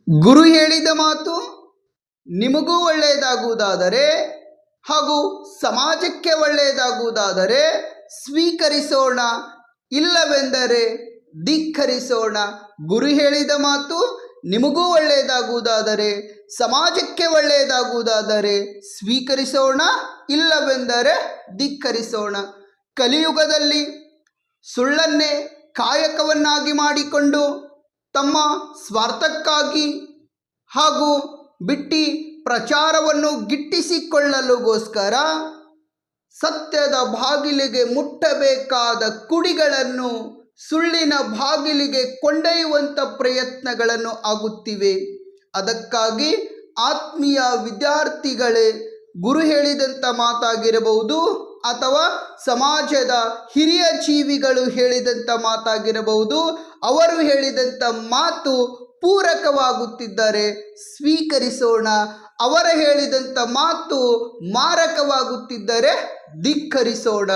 ಗುರು ಹೇಳಿದ ಮಾತು ನಿಮಗೂ ಒಳ್ಳೆಯದಾಗುವುದಾದರೆ ಹಾಗೂ ಸಮಾಜಕ್ಕೆ ಒಳ್ಳೆಯದಾಗುವುದಾದರೆ ಸ್ವೀಕರಿಸೋಣ, ಇಲ್ಲವೆಂದರೆ ಧಿಕ್ಕರಿಸೋಣ. ಗುರು ಹೇಳಿದ ಮಾತು ನಿಮಗೂ ಒಳ್ಳೆಯದಾಗುವುದಾದರೆ, ಸಮಾಜಕ್ಕೆ ಒಳ್ಳೆಯದಾಗುವುದಾದರೆ ಸ್ವೀಕರಿಸೋಣ, ಇಲ್ಲವೆಂದರೆ ಧಿಕ್ಕರಿಸೋಣ. ಕಲಿಯುಗದಲ್ಲಿ ಸುಳ್ಳನ್ನೇ ಕಾಯಕವನ್ನಾಗಿ ಮಾಡಿಕೊಂಡು ತಮ್ಮ ಸ್ವಾರ್ಥಕ್ಕಾಗಿ ಹಾಗೂ ಬಿಟ್ಟಿ ಪ್ರಚಾರವನ್ನು ಗಿಟ್ಟಿಸಿಕೊಳ್ಳಲುಗೋಸ್ಕರ ಸತ್ಯದ ಬಾಗಿಲಿಗೆ ಮುಟ್ಟಬೇಕಾದ ಕುಡಿಗಳನ್ನು ಸುಳ್ಳಿನ ಬಾಗಿಲಿಗೆ ಕೊಂಡೊಯ್ಯುವಂಥ ಪ್ರಯತ್ನಗಳನ್ನು ಆಗುತ್ತಿವೆ. ಅದಕ್ಕಾಗಿ ಆತ್ಮೀಯ ವಿದ್ಯಾರ್ಥಿಗಳೇ, ಗುರು ಹೇಳಿದಂಥ ಮಾತಾಗಿರಬಹುದು ಅಥವಾ ಸಮಾಜದ ಹಿರಿಯ ಜೀವಿಗಳು ಹೇಳಿದಂಥ ಮಾತಾಗಿರಬಹುದು, ಅವರು ಹೇಳಿದಂಥ ಮಾತು ಪೂರಕವಾಗುತ್ತಿದ್ದರೆ ಸ್ವೀಕರಿಸೋಣ, ಅವರ ಹೇಳಿದಂಥ ಮಾತು ಮಾರಕವಾಗುತ್ತಿದ್ದರೆ ಧಿಕ್ಕರಿಸೋಣ.